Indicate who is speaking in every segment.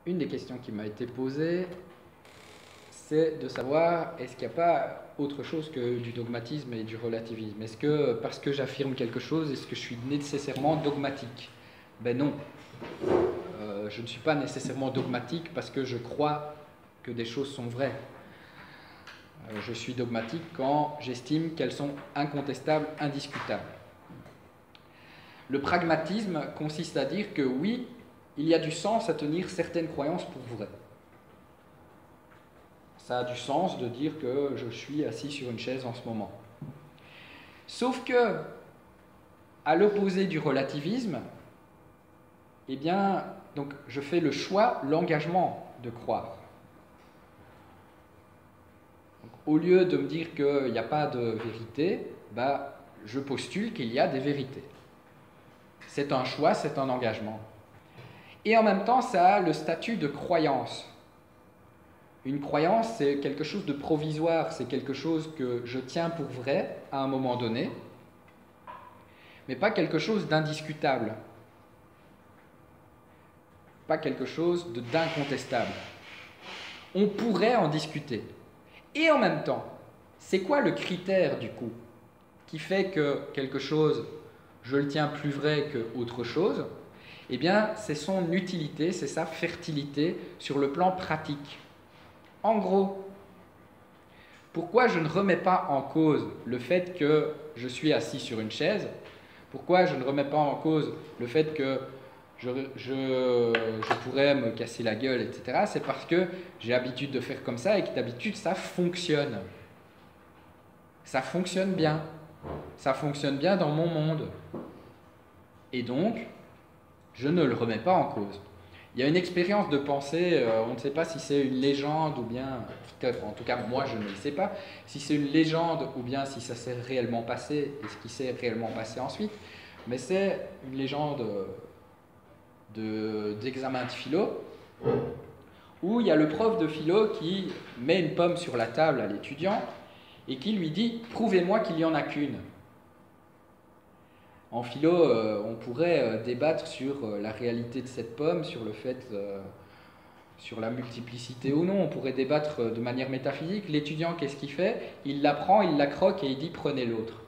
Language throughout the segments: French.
Speaker 1: une des questions qui m'a été posée, c'est de savoir est-ce qu'il n'y a pas autre chose que du dogmatisme et du relativisme? Est-ce que parce que j'affirme quelque chose, est-ce que je suis nécessairement dogmatique? Ben non. Je ne suis pas nécessairement dogmatique parce que je crois que des choses sont vraies. Je suis dogmatique quand j'estime qu'elles sont incontestables, indiscutables. Le pragmatisme consiste à dire que oui, il y a du sens à tenir certaines croyances pour vraies. Ça a du sens de dire que je suis assis sur une chaise en ce moment. Sauf que, à l'opposé du relativisme, eh bien, donc je fais le choix, l'engagement de croire. Donc, au lieu de me dire qu'il n'y a pas de vérité, je postule qu'il y a des vérités. C'est un choix, c'est un engagement. Et en même temps, ça a le statut de croyance. Une croyance, c'est quelque chose de provisoire, c'est quelque chose que je tiens pour vrai à un moment donné, mais pas quelque chose d'indiscutable, pas quelque chose d'incontestable. On pourrait en discuter. Et en même temps, c'est quoi le critère du coup qui fait que quelque chose, je le tiens plus vrai qu'autre chose? Eh bien, c'est son utilité, c'est sa fertilité sur le plan pratique. En gros, pourquoi je ne remets pas en cause le fait que je suis assis sur une chaise? Pourquoi je ne remets pas en cause le fait que je pourrais me casser la gueule, etc. C'est parce que j'ai l'habitude de faire comme ça et que d'habitude ça fonctionne. Ça fonctionne bien. Ça fonctionne bien dans mon monde. Et donc, je ne le remets pas en cause. Il y a une expérience de pensée, on ne sait pas si c'est une légende ou bien, en tout cas moi je ne le sais pas, si c'est une légende ou bien si ça s'est réellement passé et ce qui s'est réellement passé ensuite, mais c'est une légende d'examen de philo où il y a le prof de philo qui met une pomme sur la table à l'étudiant et qui lui dit « Prouvez-moi qu'il n'y en a qu'une ». En philo, on pourrait débattre sur la réalité de cette pomme, sur le fait, sur la multiplicité ou non. On pourrait débattre de manière métaphysique. L'étudiant, qu'est-ce qu'il fait? Il la prend, il la croque et il dit prenez l'autre.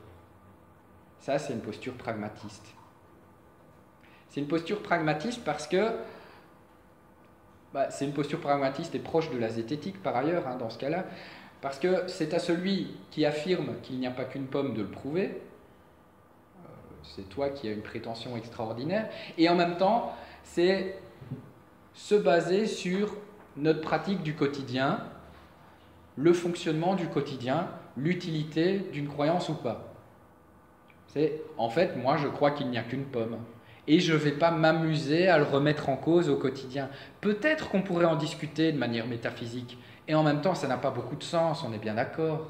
Speaker 1: Ça, c'est une posture pragmatiste. C'est une posture pragmatiste parce que c'est une posture pragmatiste et proche de la zététique par ailleurs, dans ce cas-là, parce que c'est à celui qui affirme qu'il n'y a pas qu'une pomme de le prouver. C'est toi qui as une prétention extraordinaire. Et en même temps, c'est se baser sur notre pratique du quotidien, le fonctionnement du quotidien, l'utilité d'une croyance ou pas. C'est, en fait, moi je crois qu'il n'y a qu'une pomme. Et je ne vais pas m'amuser à le remettre en cause au quotidien. Peut-être qu'on pourrait en discuter de manière métaphysique. Et en même temps, ça n'a pas beaucoup de sens, on est bien d'accord.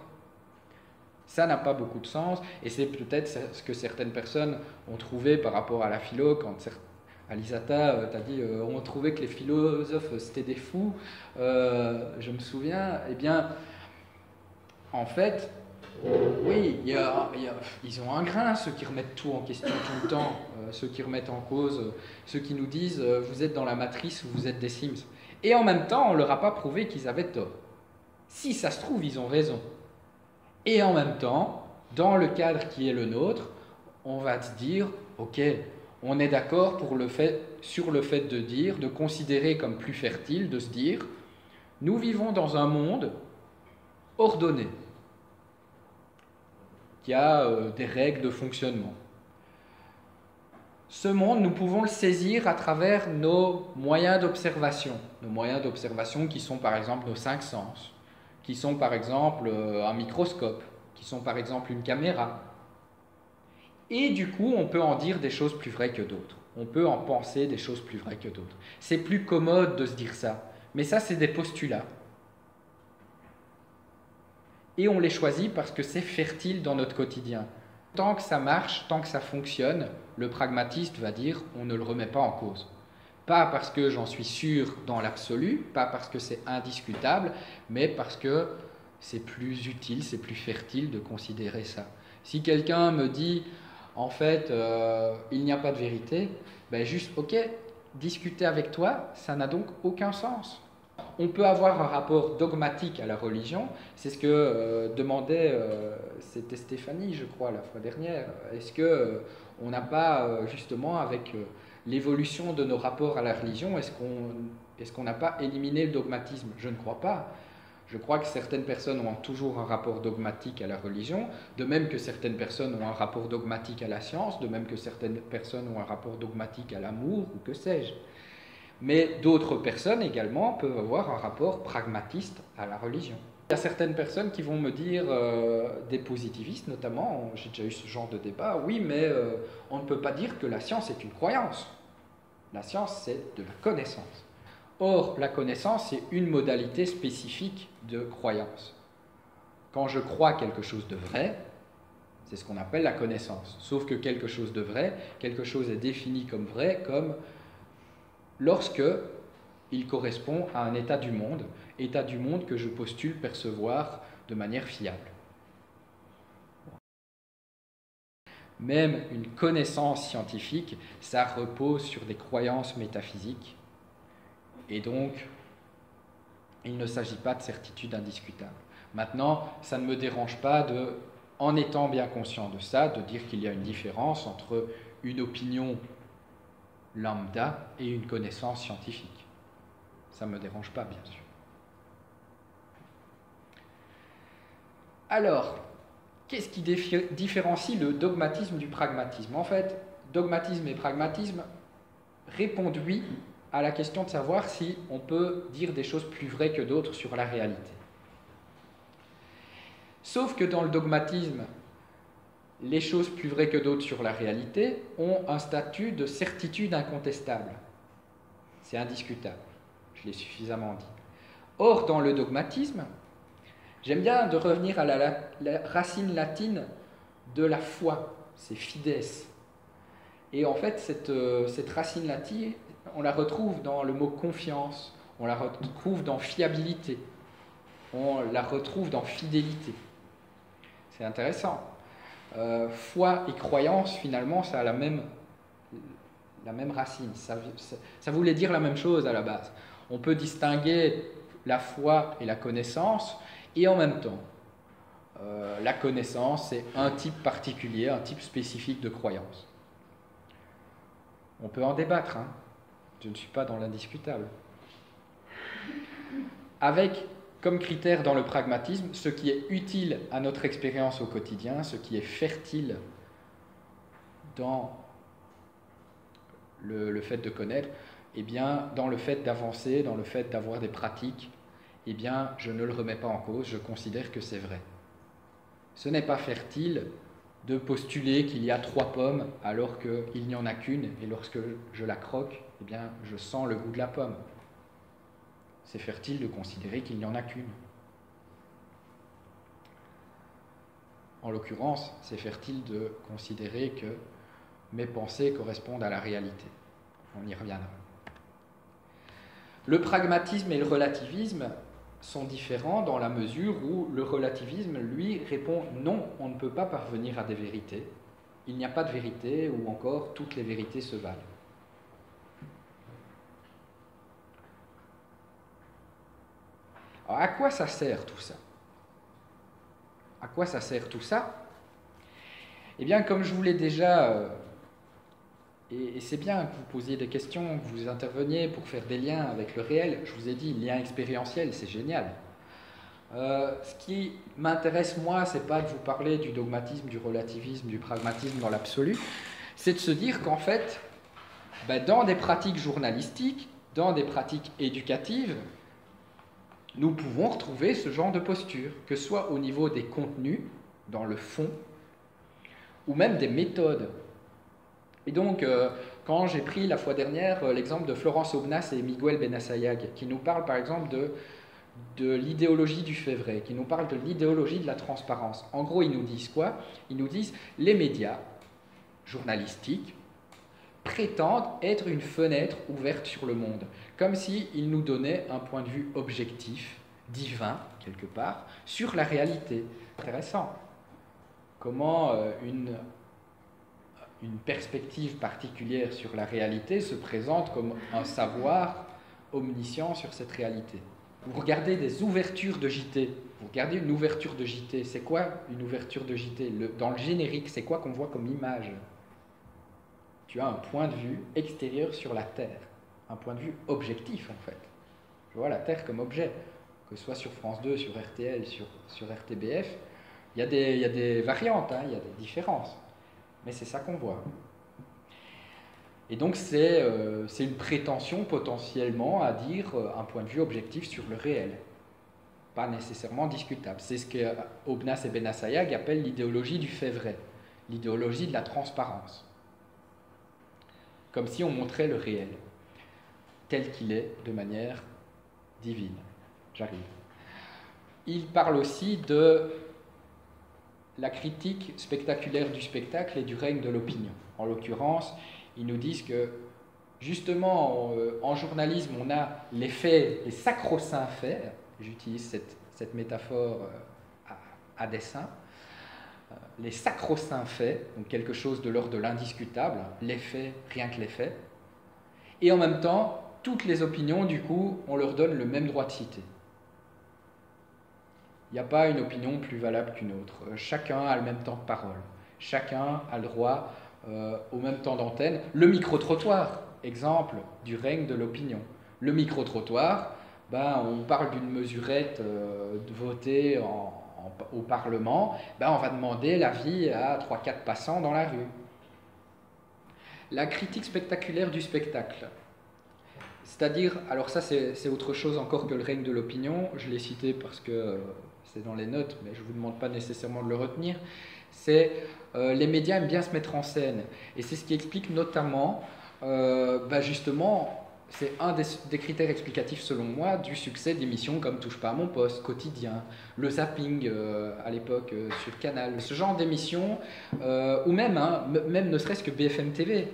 Speaker 1: Ça n'a pas beaucoup de sens, et c'est peut-être ce que certaines personnes ont trouvé par rapport à la philo, quand Alisata t'a dit on trouvait que les philosophes c'était des fous, je me souviens, eh bien, en fait, oui, ils ont un grain, ceux qui remettent tout en question tout le temps, ceux qui remettent en cause, ceux qui nous disent vous êtes dans la matrice ou vous êtes des Sims. Et en même temps, on ne leur a pas prouvé qu'ils avaient tort. Si ça se trouve, ils ont raison. Et en même temps, dans le cadre qui est le nôtre, on va se dire, ok, on est d'accord sur le fait de dire, de considérer comme plus fertile, de se dire, nous vivons dans un monde ordonné, qui a des règles de fonctionnement. Ce monde, nous pouvons le saisir à travers nos moyens d'observation qui sont par exemple nos 5 sens, qui sont par exemple un microscope, qui sont par exemple une caméra. Et du coup, on peut en dire des choses plus vraies que d'autres. On peut en penser des choses plus vraies que d'autres. C'est plus commode de se dire ça. Mais ça, c'est des postulats. Et on les choisit parce que c'est fertile dans notre quotidien. Tant que ça marche, tant que ça fonctionne, le pragmatiste va dire on ne le remet pas en cause. Pas parce que j'en suis sûr dans l'absolu, pas parce que c'est indiscutable, mais parce que c'est plus utile, c'est plus fertile de considérer ça. Si quelqu'un me dit, en fait, il n'y a pas de vérité, juste, ok, discuter avec toi, ça n'a donc aucun sens. On peut avoir un rapport dogmatique à la religion, c'est ce que demandait, c'était Stéphanie, je crois, la fois dernière. Est-ce que on n'a pas, justement, avec l'évolution de nos rapports à la religion, est-ce qu'on n'a pas éliminé le dogmatisme? Je ne crois pas. Je crois que certaines personnes ont toujours un rapport dogmatique à la religion, de même que certaines personnes ont un rapport dogmatique à la science, de même que certaines personnes ont un rapport dogmatique à l'amour, ou que sais-je. Mais d'autres personnes également peuvent avoir un rapport pragmatiste à la religion. Il y a certaines personnes qui vont me dire, des positivistes notamment, j'ai déjà eu ce genre de débat, oui, mais on ne peut pas dire que la science est une croyance. La science, c'est de la connaissance. Or, la connaissance, c'est une modalité spécifique de croyance. Quand je crois quelque chose de vrai, c'est ce qu'on appelle la connaissance. Sauf que quelque chose de vrai, quelque chose est défini comme vrai, comme lorsque il correspond à un état du monde que je postule percevoir de manière fiable. Même une connaissance scientifique, ça repose sur des croyances métaphysiques, et donc il ne s'agit pas de certitude indiscutable. Maintenant, ça ne me dérange pas, en étant bien conscient de ça, de dire qu'il y a une différence entre une opinion lambda et une connaissance scientifique. Ça ne me dérange pas, bien sûr. Alors, qu'est-ce qui différencie le dogmatisme du pragmatisme? En fait, dogmatisme et pragmatisme répondent oui à la question de savoir si on peut dire des choses plus vraies que d'autres sur la réalité. Sauf que dans le dogmatisme, les choses plus vraies que d'autres sur la réalité ont un statut de certitude incontestable. C'est indiscutable, je l'ai suffisamment dit. Or, dans le dogmatisme, j'aime bien de revenir à la racine latine de la foi, c'est fides. Et en fait, cette racine latine, on la retrouve dans le mot confiance, on la retrouve dans fiabilité, on la retrouve dans fidélité. C'est intéressant. Foi et croyance, finalement, ça a la même racine. Ça voulait dire la même chose à la base. On peut distinguer la foi et la connaissance, et en même temps, la connaissance, c'est un type particulier, un type spécifique de croyance. On peut en débattre, hein. Je ne suis pas dans l'indiscutable. Avec comme critère dans le pragmatisme ce qui est utile à notre expérience au quotidien, ce qui est fertile dans le fait de connaître, eh bien, dans le fait d'avancer, dans le fait d'avoir des pratiques, eh bien, je ne le remets pas en cause, je considère que c'est vrai. Ce n'est pas fertile de postuler qu'il y a 3 pommes alors qu'il n'y en a qu'une, et lorsque je la croque, eh bien, je sens le goût de la pomme. C'est fertile de considérer qu'il n'y en a qu'une. En l'occurrence, c'est fertile de considérer que mes pensées correspondent à la réalité. On y reviendra. Le pragmatisme et le relativisme sont différents dans la mesure où le relativisme, lui, répond non, on ne peut pas parvenir à des vérités. Il n'y a pas de vérité, ou encore toutes les vérités se valent. Alors, à quoi ça sert tout ça? À quoi ça sert tout ça? Eh bien, comme je vous l'ai déjà... et c'est bien que vous posiez des questions, que vous interveniez pour faire des liens avec le réel. Je vous ai dit, lien expérientiel, c'est génial. Ce qui m'intéresse, moi, c'est pas de vous parler du dogmatisme, du relativisme, du pragmatisme dans l'absolu. C'est de se dire qu'en fait, dans des pratiques journalistiques, dans des pratiques éducatives, nous pouvons retrouver ce genre de posture, que ce soit au niveau des contenus, dans le fond, ou même des méthodes. Et donc, quand j'ai pris la fois dernière l'exemple de Florence Aubenas et Miguel Benassayag, qui nous parlent par exemple de l'idéologie du fait vrai, qui nous parlent de l'idéologie de la transparence. En gros, ils nous disent quoi? Ils nous disent les médias journalistiques prétendent être une fenêtre ouverte sur le monde, comme s'ils nous donnaient un point de vue objectif, divin, quelque part, sur la réalité. Intéressant. Comment une une perspective particulière sur la réalité se présente comme un savoir omniscient sur cette réalité. Vous regardez des ouvertures de JT, vous regardez une ouverture de JT, c'est quoi une ouverture de JT? Dans le générique, c'est quoi qu'on voit comme image? Tu as un point de vue extérieur sur la Terre, un point de vue objectif en fait. Je vois la Terre comme objet, que ce soit sur France 2, sur RTL, sur RTBF, il y a des variantes, hein, il y a des différences, mais c'est ça qu'on voit. Et donc c'est une prétention potentiellement à dire un point de vue objectif sur le réel, pas nécessairement discutable. C'est ce que Obnas et Benassayag appellent l'idéologie du fait vrai, l'idéologie de la transparence. Comme si on montrait le réel, tel qu'il est, de manière divine. J'arrive. Il parle aussi de la critique spectaculaire du spectacle et du règne de l'opinion. En l'occurrence, ils nous disent que, justement, en journalisme, on a les faits, les sacro-saints faits, j'utilise cette métaphore à dessein, les sacro-saints faits, donc quelque chose de l'ordre de l'indiscutable, les faits, rien que les faits, et en même temps, toutes les opinions, du coup, on leur donne le même droit de citer. Il n'y a pas une opinion plus valable qu'une autre. Chacun a le même temps de parole. Chacun a le droit au même temps d'antenne. Le micro-trottoir, exemple du règne de l'opinion. Le micro-trottoir, on parle d'une mesurette votée au Parlement, on va demander l'avis à 3-4 passants dans la rue. La critique spectaculaire du spectacle. C'est-à-dire, alors ça c'est autre chose encore que le règne de l'opinion, je l'ai cité parce que c'est dans les notes, mais je ne vous demande pas nécessairement de le retenir, c'est les médias aiment bien se mettre en scène. Et c'est ce qui explique notamment, justement, c'est un des critères explicatifs selon moi du succès d'émissions comme Touche pas à mon poste, Quotidien, le zapping à l'époque sur Canal, ce genre d'émissions, ou même ne serait-ce que BFM TV.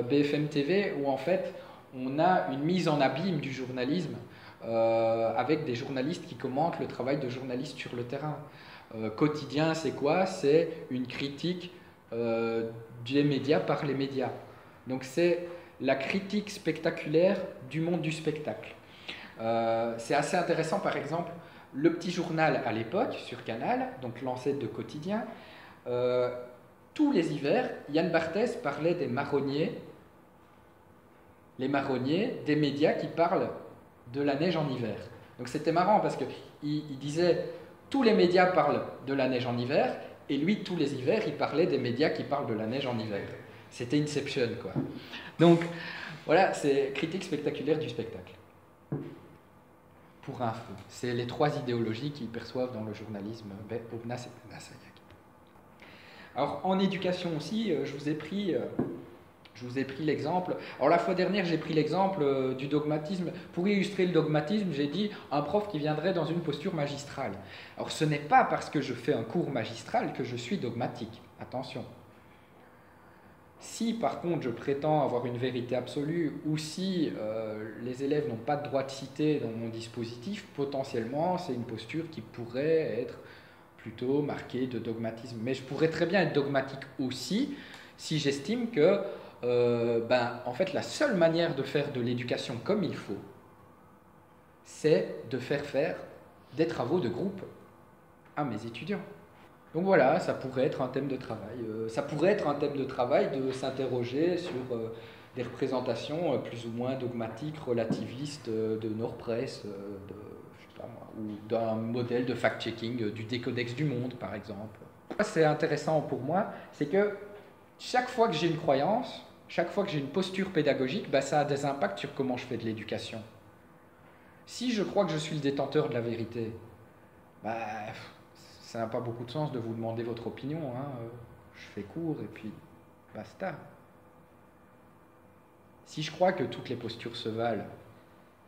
Speaker 1: BFM TV où en fait on a une mise en abîme du journalisme avec des journalistes qui commentent le travail de journalistes sur le terrain. Quotidien, c'est quoi? C'est une critique des médias par les médias. Donc c'est la critique spectaculaire du monde du spectacle. C'est assez intéressant, par exemple, le petit journal à l'époque sur Canal, donc l'ancêtre de Quotidien. Tous les hivers, Yann Barthès parlait des marronniers, les marronniers des médias qui parlent de la neige en hiver. Donc c'était marrant parce qu'il disait tous les médias parlent de la neige en hiver et lui tous les hivers il parlait des médias qui parlent de la neige en hiver. C'était Inception quoi. Donc voilà, c'est critique spectaculaire du spectacle. Pour info, c'est les trois idéologies qu'ils perçoivent dans le journalisme Obnas et Benassayag. Alors en éducation aussi, je vous ai pris l'exemple. Alors la fois dernière, j'ai pris l'exemple du dogmatisme. Pour illustrer le dogmatisme, j'ai dit un prof qui viendrait dans une posture magistrale. Alors ce n'est pas parce que je fais un cours magistral que je suis dogmatique. Attention. Si par contre je prétends avoir une vérité absolue ou si les élèves n'ont pas de droit de citer dans mon dispositif, potentiellement c'est une posture qui pourrait être plutôt marquée de dogmatisme. Mais je pourrais très bien être dogmatique aussi si j'estime que en fait, la seule manière de faire de l'éducation comme il faut, c'est de faire des travaux de groupe à mes étudiants. Donc voilà, ça pourrait être un thème de travail. Ça pourrait être un thème de travail de s'interroger sur des représentations plus ou moins dogmatiques, relativistes de Nord-Presse, ou d'un modèle de fact-checking du Décodex du Monde, par exemple. C'est intéressant pour moi, c'est que chaque fois que j'ai une croyance, chaque fois que j'ai une posture pédagogique, ça a des impacts sur comment je fais de l'éducation. Si je crois que je suis le détenteur de la vérité, ça n'a pas beaucoup de sens de vous demander votre opinion. Je fais court et puis basta. Si je crois que toutes les postures se valent,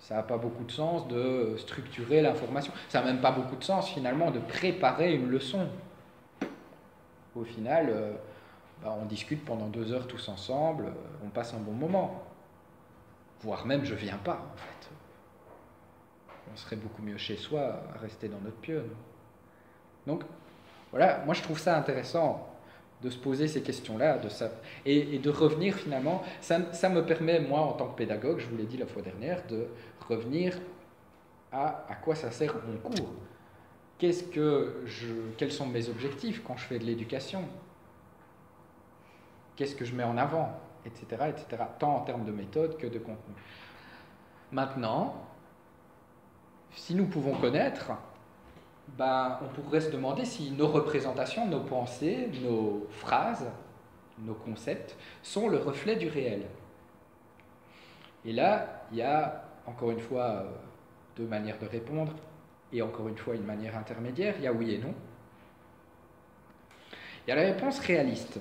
Speaker 1: ça n'a pas beaucoup de sens de structurer l'information. Ça n'a même pas beaucoup de sens finalement de préparer une leçon. Au final, on discute pendant 2 heures tous ensemble, on passe un bon moment. Voire même je viens pas en fait. On serait beaucoup mieux chez soi à rester dans notre pieu. Donc voilà, moi je trouve ça intéressant de se poser ces questions-là, et de revenir finalement, ça me permet, moi, en tant que pédagogue, je vous l'ai dit la fois dernière, de revenir à quoi ça sert mon cours. Quels sont mes objectifs quand je fais de l'éducation? Qu'est-ce que je mets en avant, etc., etc., tant en termes de méthode que de contenu. Maintenant, si nous pouvons connaître, on pourrait se demander si nos représentations, nos pensées, nos phrases, nos concepts sont le reflet du réel. Et là, il y a, encore une fois, deux manières de répondre, et encore une fois, une manière intermédiaire. Il y a oui et non. Il y a la réponse réaliste.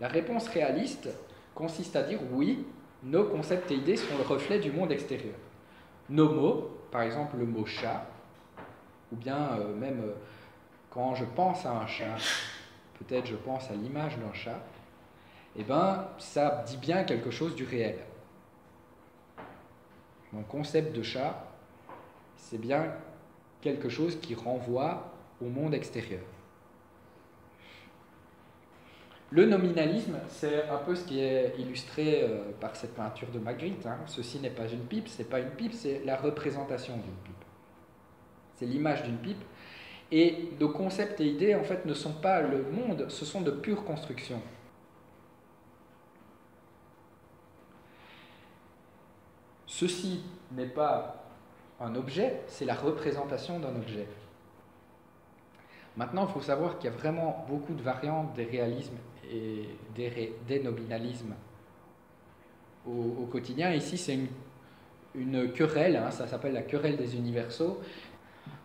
Speaker 1: La réponse réaliste consiste à dire oui, nos concepts et idées sont le reflet du monde extérieur. Nos mots, par exemple le mot chat, ou bien même quand je pense à un chat, peut-être je pense à l'image d'un chat, eh bien ça dit bien quelque chose du réel. Mon concept de chat, c'est bien quelque chose qui renvoie au monde extérieur. Le nominalisme, c'est un peu ce qui est illustré par cette peinture de Magritte. Ceci n'est pas une pipe, c'est pas une pipe, c'est la représentation d'une pipe. C'est l'image d'une pipe. Et nos concepts et idées, en fait, ne sont pas le monde, ce sont de pures constructions. Ceci n'est pas un objet, c'est la représentation d'un objet. Maintenant, il faut savoir qu'il y a vraiment beaucoup de variantes des réalismes et des nominalismes au quotidien. Ici, c'est une querelle, ça s'appelle la querelle des universaux.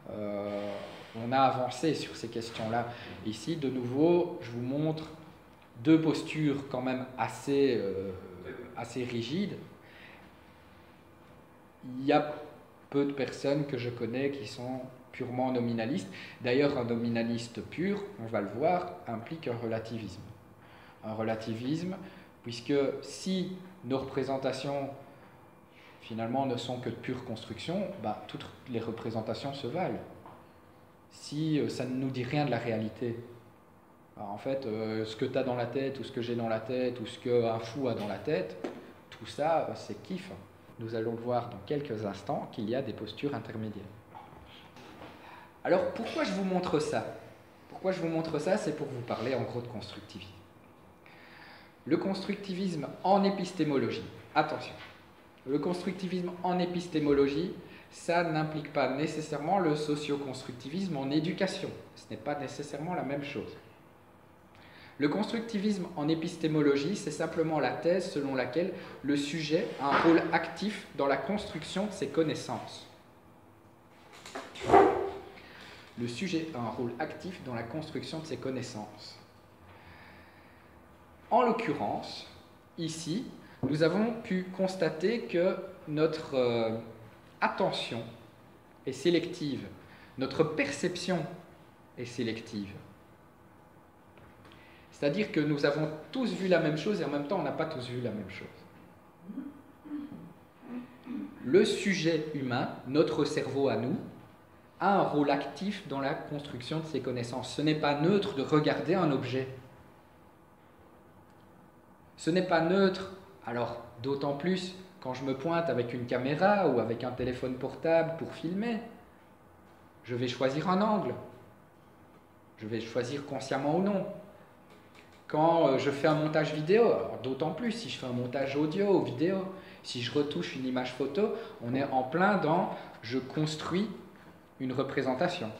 Speaker 1: On a avancé sur ces questions-là. Ici, de nouveau, je vous montre deux postures quand même assez rigides. Il y a peu de personnes que je connais qui sont purement nominalistes. D'ailleurs, un nominaliste pur, on va le voir, implique un relativisme. Un relativisme, puisque si nos représentations finalement ne sont que de pure construction, toutes les représentations se valent. Si ça ne nous dit rien de la réalité, en fait, ce que tu as dans la tête, ou ce que j'ai dans la tête, ou ce qu'un fou a dans la tête, tout ça, c'est kiff. Nous allons voir dans quelques instants qu'il y a des postures intermédiaires. Alors, pourquoi je vous montre ça? Pourquoi je vous montre ça? C'est pour vous parler en gros de constructivisme. Le constructivisme en épistémologie, attention, le constructivisme en épistémologie, ça n'implique pas nécessairement le socio-constructivisme en éducation. Ce n'est pas nécessairement la même chose. Le constructivisme en épistémologie, c'est simplement la thèse selon laquelle le sujet a un rôle actif dans la construction de ses connaissances. Le sujet a un rôle actif dans la construction de ses connaissances. En l'occurrence, ici, nous avons pu constater que notre attention est sélective, notre perception est sélective. C'est-à-dire que nous avons tous vu la même chose et en même temps on n'a pas tous vu la même chose. Le sujet humain, notre cerveau à nous, a un rôle actif dans la construction de ses connaissances. Ce n'est pas neutre de regarder un objet. Ce n'est pas neutre, alors d'autant plus quand je me pointe avec une caméra ou avec un téléphone portable pour filmer. Je vais choisir un angle. Je vais choisir consciemment ou non. Quand je fais un montage vidéo, d'autant plus si je fais un montage audio ou vidéo, si je retouche une image photo, on est en plein dans « je construis une représentation ».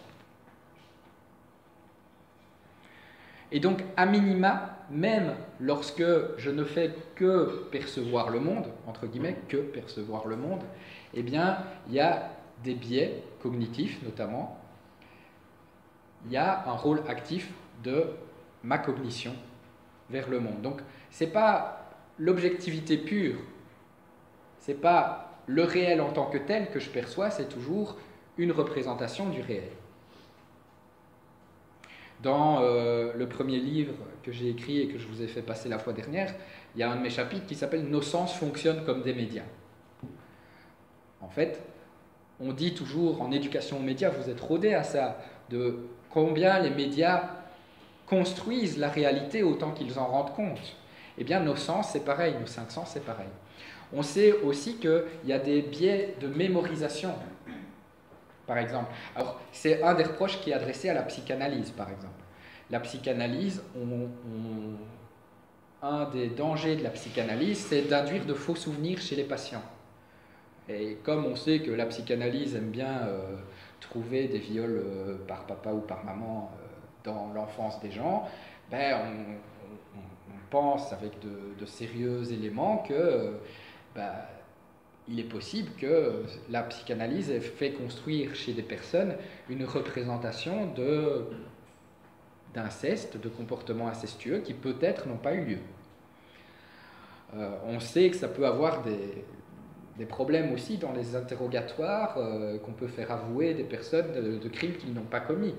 Speaker 1: Et donc, à minima, même lorsque je ne fais que percevoir le monde, entre guillemets, que percevoir le monde, eh bien, il y a des biais cognitifs, notamment. Il y a un rôle actif de ma cognition vers le monde. Donc, ce n'est pas l'objectivité pure, ce n'est pas le réel en tant que tel que je perçois, c'est toujours une représentation du réel. Dans le premier livre que j'ai écrit et que je vous ai fait passer la fois dernière, il y a un de mes chapitres qui s'appelle « Nos sens fonctionnent comme des médias ». En fait, on dit toujours en éducation aux médias, vous êtes rodés à ça, de combien les médias construisent la réalité autant qu'ils en rendent compte. Eh bien, nos sens, c'est pareil, nos 5 sens, c'est pareil. On sait aussi qu'il y a des biais de mémorisation, par exemple. Alors, c'est un des reproches qui est adressé à la psychanalyse, par exemple. La psychanalyse, un des dangers de la psychanalyse, c'est d'induire de faux souvenirs chez les patients. Et comme on sait que la psychanalyse aime bien trouver des viols par papa ou par maman dans l'enfance des gens, ben on pense avec de sérieux éléments que il est possible que la psychanalyse ait fait construire chez des personnes une représentation d'inceste, de comportements incestueux qui peut-être n'ont pas eu lieu. On sait que ça peut avoir des problèmes aussi dans les interrogatoires, qu'on peut faire avouer des personnes de crimes qu'ils n'ont pas commis.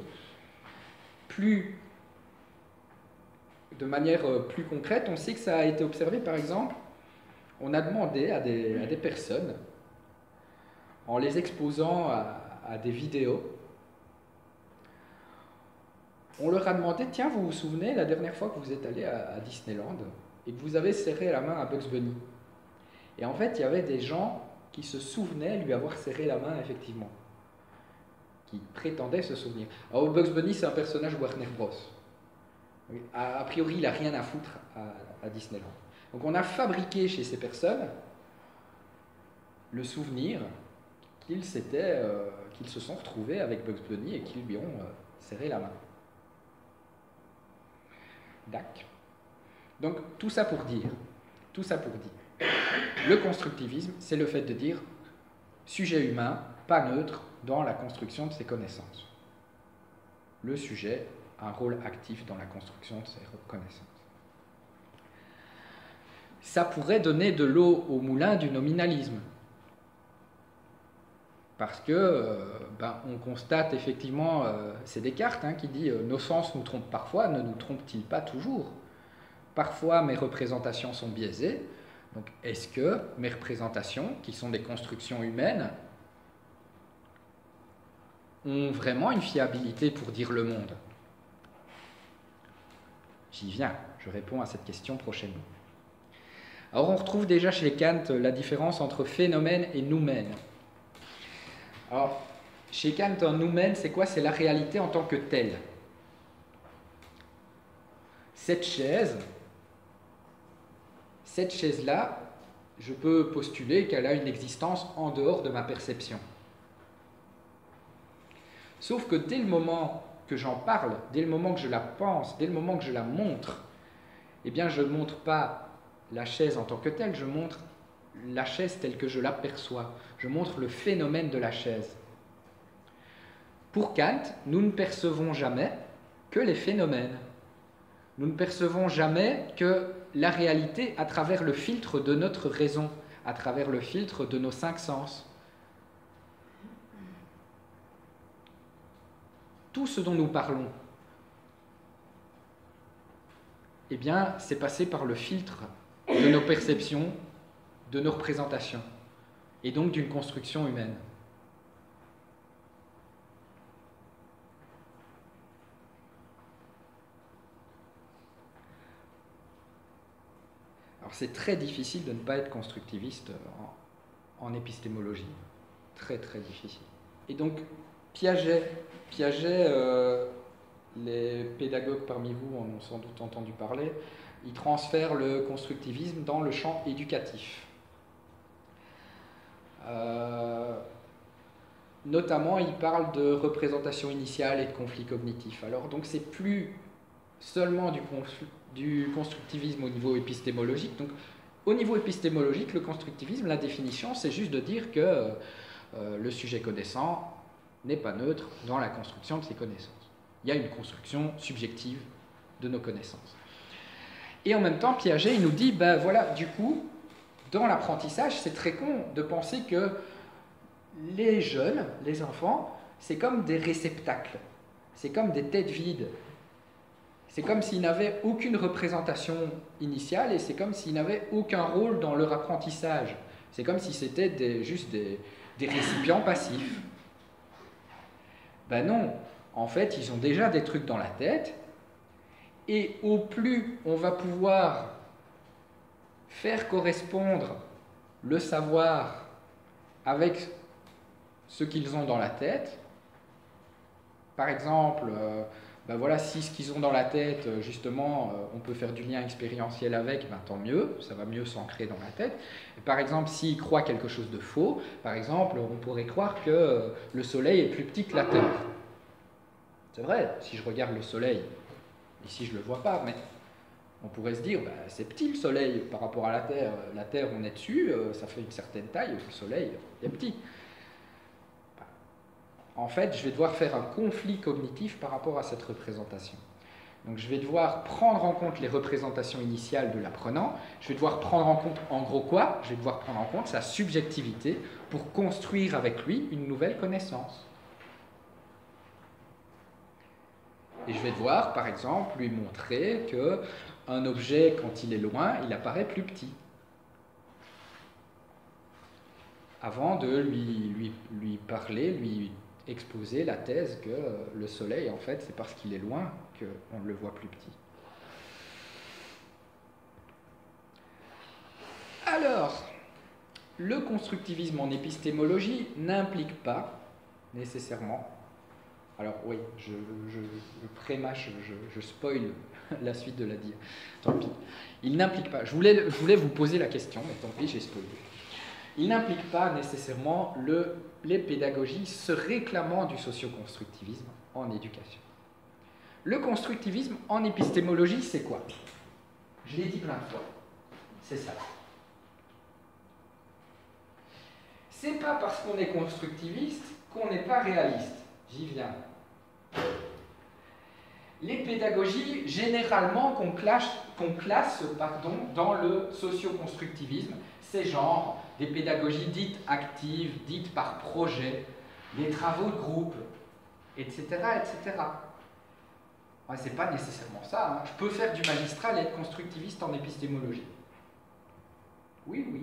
Speaker 1: De manière plus concrète, on sait que ça a été observé, par exemple, on a demandé à des personnes, en les exposant à des vidéos, on leur a demandé, tiens, vous vous souvenez la dernière fois que vous êtes allé à Disneyland et que vous avez serré la main à Bugs Bunny? Et en fait, il y avait des gens qui se souvenaient lui avoir serré la main, effectivement, qui prétendaient se souvenir. Alors, Bugs Bunny, c'est un personnage Warner Bros. A priori, il n'a rien à foutre à Disneyland. Donc on a fabriqué chez ces personnes le souvenir qu'ils se sont retrouvés avec Bugs Bunny et qu'ils lui ont serré la main. Dac. Donc tout ça pour dire, le constructivisme, c'est le fait de dire sujet humain, pas neutre dans la construction de ses connaissances. Le sujet a un rôle actif dans la construction de ses connaissances. Ça pourrait donner de l'eau au moulin du nominalisme. Parce que on constate effectivement, c'est Descartes qui dit nos sens nous trompent parfois, ne nous trompent-ils pas toujours? Parfois mes représentations sont biaisées, donc est-ce que mes représentations, qui sont des constructions humaines, ont vraiment une fiabilité pour dire le monde? J'y viens, je réponds à cette question prochainement. Alors on retrouve déjà chez Kant la différence entre phénomène et noumène. Alors, chez Kant, un noumène, c'est quoi? C'est la réalité en tant que telle. Cette chaise-là, je peux postuler qu'elle a une existence en dehors de ma perception. Sauf que dès le moment que j'en parle, dès le moment que je la pense, dès le moment que je la montre, eh bien je ne montre pas la chaise en tant que telle, je montre la chaise telle que je l'aperçois. Je montre le phénomène de la chaise. Pour Kant, nous ne percevons jamais que les phénomènes. Nous ne percevons jamais que la réalité à travers le filtre de notre raison, à travers le filtre de nos 5 sens. Tout ce dont nous parlons, eh bien, c'est passé par le filtre de nos perceptions, de nos représentations, et donc d'une construction humaine. Alors c'est très difficile de ne pas être constructiviste en épistémologie. Très très difficile. Et donc Piaget, les pédagogues parmi vous en ont sans doute entendu parler, il transfère le constructivisme dans le champ éducatif. Notamment, il parle de représentation initiale et de conflit cognitif. Alors, donc, c'est plus seulement du constructivisme au niveau épistémologique. Donc, au niveau épistémologique, le constructivisme, la définition, c'est juste de dire que le sujet connaissant n'est pas neutre dans la construction de ses connaissances. Il y a une construction subjective de nos connaissances. Et en même temps, Piaget, il nous dit, ben voilà, du coup, dans l'apprentissage, c'est très con de penser que les jeunes, les enfants, c'est comme des réceptacles, c'est comme des têtes vides. C'est comme s'ils n'avaient aucune représentation initiale et c'est comme s'ils n'avaient aucun rôle dans leur apprentissage. C'est comme si c'était juste des récipients passifs. Ben non, en fait, ils ont déjà des trucs dans la tête Et au plus on va pouvoir faire correspondre le savoir avec ce qu'ils ont dans la tête, par exemple, ben voilà, si ce qu'ils ont dans la tête, justement, on peut faire du lien expérientiel avec, ben tant mieux, ça va mieux s'ancrer dans la tête. Et par exemple, s'ils croient quelque chose de faux, par exemple, on pourrait croire que le Soleil est plus petit que la Terre. C'est vrai, si je regarde le Soleil, ici je ne le vois pas, mais on pourrait se dire, ben, c'est petit le Soleil par rapport à la Terre. La Terre, on est dessus, ça fait une certaine taille, le Soleil est petit. En fait, je vais devoir faire un conflit cognitif par rapport à cette représentation. Donc je vais devoir prendre en compte les représentations initiales de l'apprenant, je vais devoir prendre en compte, en gros quoi? Je vais devoir prendre en compte sa subjectivité pour construire avec lui une nouvelle connaissance. Et je vais devoir, par exemple, lui montrer qu'un objet, quand il est loin, il apparaît plus petit. Avant de lui parler, lui exposer la thèse que le Soleil, en fait, c'est parce qu'il est loin qu'on le voit plus petit. Alors, le constructivisme en épistémologie n'implique pas nécessairement, alors oui, je prémâche, je spoil la suite de la dire, tant pis, il n'implique pas, je voulais vous poser la question, mais tant pis, j'ai spoilé. Il n'implique pas nécessairement les pédagogies se réclamant du socioconstructivisme en éducation. Le constructivisme en épistémologie, c'est quoi? Je l'ai dit plein de fois. C'est ça. C'est pas parce qu'on est constructiviste qu'on n'est pas réaliste. J'y viens. Les pédagogies, généralement, qu'on classe dans le socioconstructivisme, c'est genre des pédagogies dites actives, dites par projet, des travaux de groupe, etc. etc. Ouais, c'est pas nécessairement ça. Hein. Je peux faire du magistral et être constructiviste en épistémologie. Oui, oui.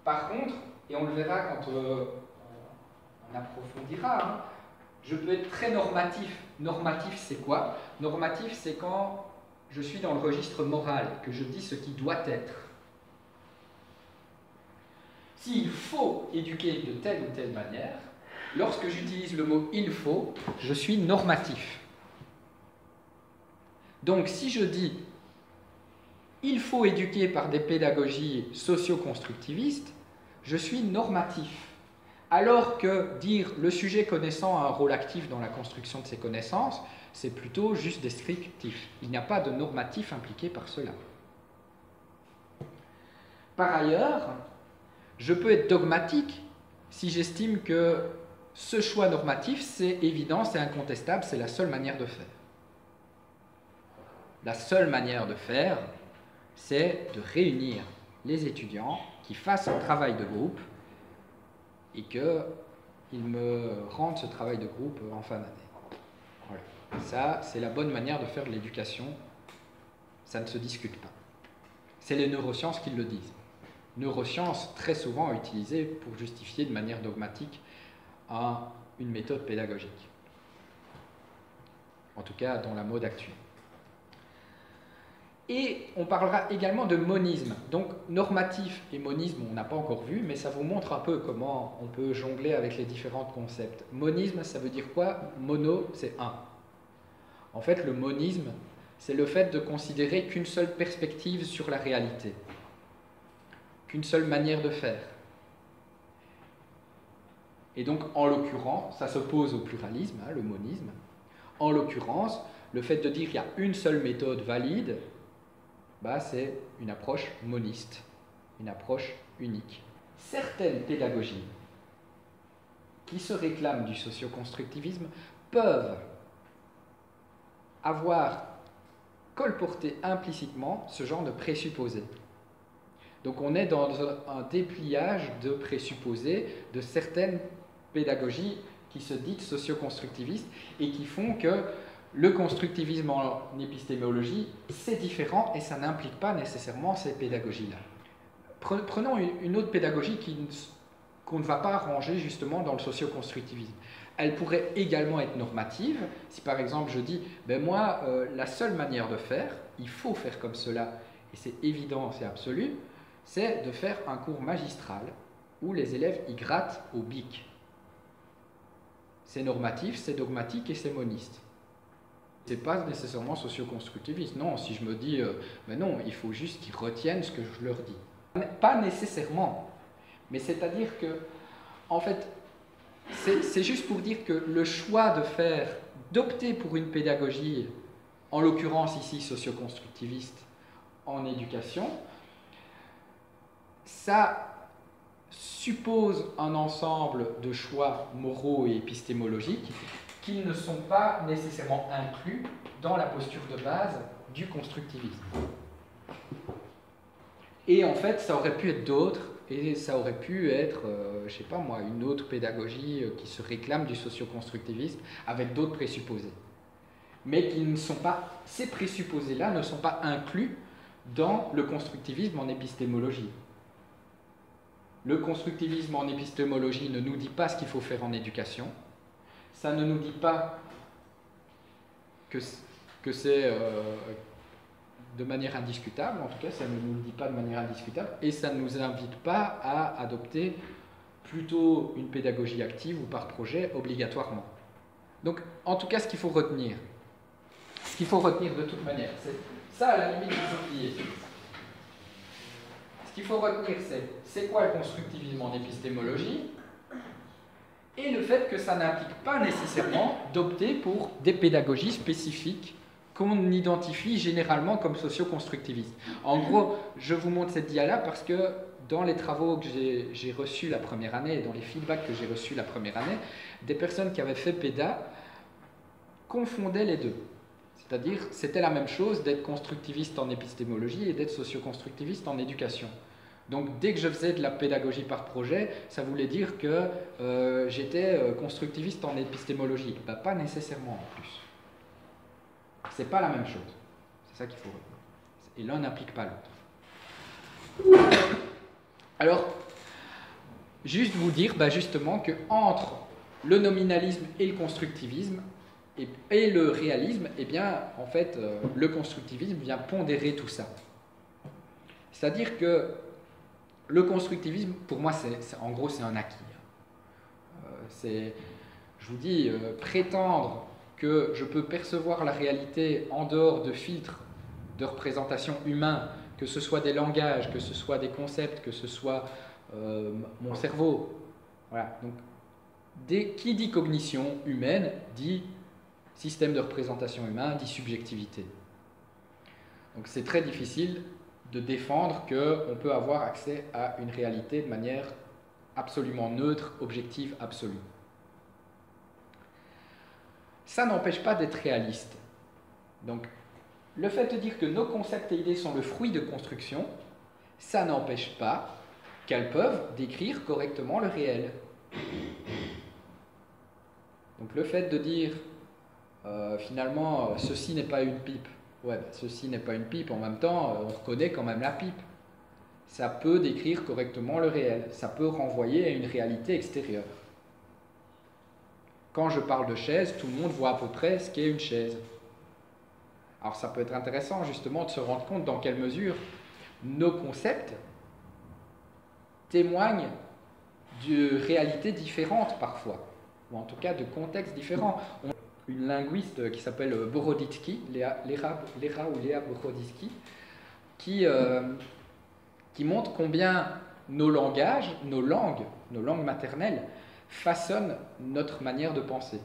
Speaker 1: Par contre, et on le verra quand on approfondira, hein, je peux être très normatif. Normatif, c'est quoi? Normatif, c'est quand je suis dans le registre moral, que je dis ce qui doit être. S'il faut éduquer de telle ou telle manière, lorsque j'utilise le mot « il faut », je suis normatif. Donc si je dis « il faut éduquer par des pédagogies socio-constructivistes », je suis normatif. Alors que dire « le sujet connaissant a un rôle actif dans la construction de ses connaissances », c'est plutôt juste descriptif. Il n'y a pas de normatif impliqué par cela. Par ailleurs, je peux être dogmatique si j'estime que ce choix normatif, c'est évident, c'est incontestable, c'est la seule manière de faire. La seule manière de faire, c'est de réunir les étudiants qui fassent un travail de groupe et qu'ils me rendent ce travail de groupe en fin d'année. Voilà. Ça, c'est la bonne manière de faire de l'éducation. Ça ne se discute pas. C'est les neurosciences qui le disent. Neurosciences, très souvent utilisées pour justifier de manière dogmatique une méthode pédagogique. En tout cas, dans la mode actuelle. Et on parlera également de monisme. Donc, normatif et monisme, on n'a pas encore vu, mais ça vous montre un peu comment on peut jongler avec les différents concepts. Monisme, ça veut dire quoi? Mono, c'est un. En fait, le monisme, c'est le fait de considérer qu'une seule perspective sur la réalité, qu'une seule manière de faire. Et donc, en l'occurrence, ça s'oppose au pluralisme, hein, le monisme. En l'occurrence, le fait de dire qu'il y a une seule méthode valide, bah, c'est une approche moniste, une approche unique. Certaines pédagogies qui se réclament du socioconstructivisme peuvent avoir colporté implicitement ce genre de présupposés. Donc on est dans un dépliage de présupposés de certaines pédagogies qui se disent socio-constructivistes et qui font que le constructivisme en épistémologie, c'est différent et ça n'implique pas nécessairement ces pédagogies-là. Prenons une autre pédagogie qu'on ne va pas ranger justement dans le socio-constructivisme. Elle pourrait également être normative, si par exemple je dis, ben moi, la seule manière de faire, il faut faire comme cela, et c'est évident, c'est absolu, c'est de faire un cours magistral où les élèves y grattent au bic. C'est normatif, c'est dogmatique et c'est moniste. Ce n'est pas nécessairement socio-constructiviste. Non, si je me dis, mais non, il faut juste qu'ils retiennent ce que je leur dis. Pas nécessairement, mais c'est-à-dire que, en fait, c'est juste pour dire que le choix d'opter pour une pédagogie, en l'occurrence ici socio-constructiviste, en éducation, ça suppose un ensemble de choix moraux et épistémologiques qui ne sont pas nécessairement inclus dans la posture de base du constructivisme. Et en fait, ça aurait pu être d'autres, et ça aurait pu être, je sais pas moi, une autre pédagogie qui se réclame du socio-constructivisme avec d'autres présupposés. Mais qui ne sont pas, ces présupposés-là ne sont pas inclus dans le constructivisme en épistémologie. Le constructivisme en épistémologie ne nous dit pas ce qu'il faut faire en éducation. Ça ne nous dit pas que c'est de manière indiscutable, en tout cas ça ne nous le dit pas de manière indiscutable, et ça ne nous invite pas à adopter plutôt une pédagogie active ou par projet obligatoirement. Donc en tout cas ce qu'il faut retenir de toute manière, c'est ça à la limite vous oubliez. Ce qu'il faut retenir c'est quoi le constructivisme en épistémologie, et le fait que ça n'implique pas nécessairement d'opter pour des pédagogies spécifiques qu'on identifie généralement comme socio-constructivistes. En gros, je vous montre cette dia-là parce que dans les travaux que j'ai reçus la première année et dans les feedbacks que j'ai reçus la première année, des personnes qui avaient fait PEDA confondaient les deux. C'est-à-dire, c'était la même chose d'être constructiviste en épistémologie et d'être socio-constructiviste en éducation. Donc dès que je faisais de la pédagogie par projet, ça voulait dire que j'étais constructiviste en épistémologie. Ben, pas nécessairement en plus. C'est pas la même chose. C'est ça qu'il faut retenir. Et l'un n'implique pas l'autre. Alors, juste vous dire justement que entre le nominalisme et le constructivisme et le réalisme, eh bien, en fait, le constructivisme vient pondérer tout ça. C'est-à-dire que le constructivisme, pour moi, en gros, c'est un acquis. Je vous dis, prétendre que je peux percevoir la réalité en dehors de filtres de représentation humains, que ce soit des langages, que ce soit des concepts, que ce soit mon cerveau. Voilà. Donc, qui dit cognition humaine dit système de représentation humain, dit subjectivité. Donc c'est très difficile de défendre qu'on peut avoir accès à une réalité de manière absolument neutre, objective, absolue. Ça n'empêche pas d'être réaliste. Donc, le fait de dire que nos concepts et idées sont le fruit de construction, ça n'empêche pas qu'elles peuvent décrire correctement le réel. Donc, le fait de dire finalement, ceci n'est pas une pipe. Ouais, ceci n'est pas une pipe. En même temps, on reconnaît quand même la pipe. Ça peut décrire correctement le réel. Ça peut renvoyer à une réalité extérieure. Quand je parle de chaise, tout le monde voit à peu près ce qu'est une chaise. Alors ça peut être intéressant justement de se rendre compte dans quelle mesure nos concepts témoignent de réalités différentes parfois, ou en tout cas de contextes différents. Une linguiste qui s'appelle Boroditsky, Léa ou Léa Boroditsky, qui montre combien nos langages, nos langues maternelles, façonnent notre manière de penser,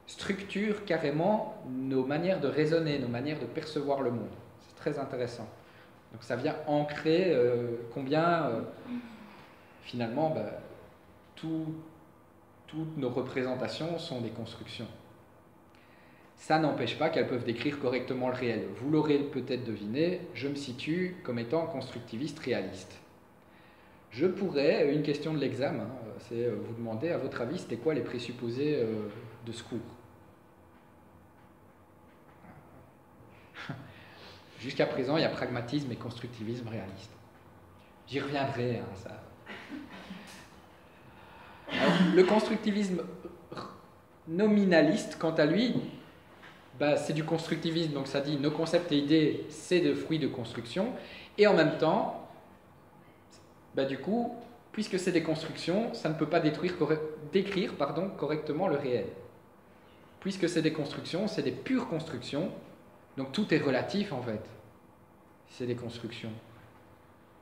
Speaker 1: structurent carrément nos manières de raisonner, nos manières de percevoir le monde. C'est très intéressant. Donc ça vient ancrer combien finalement toutes nos représentations sont des constructions. Ça n'empêche pas qu'elles peuvent décrire correctement le réel. Vous l'aurez peut-être deviné, je me situe comme étant constructiviste réaliste. Je pourrais, une question de l'examen, c'est vous demander, à votre avis, c'était quoi les présupposés de ce cours? Jusqu'à présent, il y a pragmatisme et constructivisme réaliste. J'y reviendrai, ça. Alors, le constructivisme nominaliste, quant à lui, bah, c'est du constructivisme, donc ça dit nos concepts et idées, c'est des fruits de construction, et en même temps, bah, du coup, puisque c'est des constructions, ça ne peut pas décrire correctement le réel. Puisque c'est des constructions, c'est des pures constructions, donc tout est relatif en fait. C'est des constructions.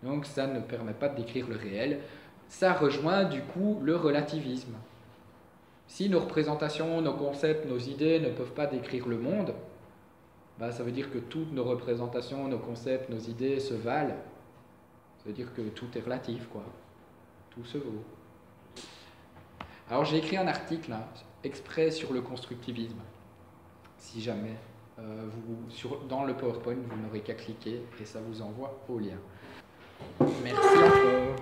Speaker 1: Donc ça ne permet pas de décrire le réel. Ça rejoint du coup le relativisme. Si nos représentations, nos concepts, nos idées ne peuvent pas décrire le monde, bah, ça veut dire que toutes nos représentations, nos concepts, nos idées se valent. Ça veut dire que tout est relatif, quoi. Tout se vaut. Alors j'ai écrit un article exprès sur le constructivisme. Si jamais dans le PowerPoint, vous n'aurez qu'à cliquer et ça vous envoie au lien. Merci encore.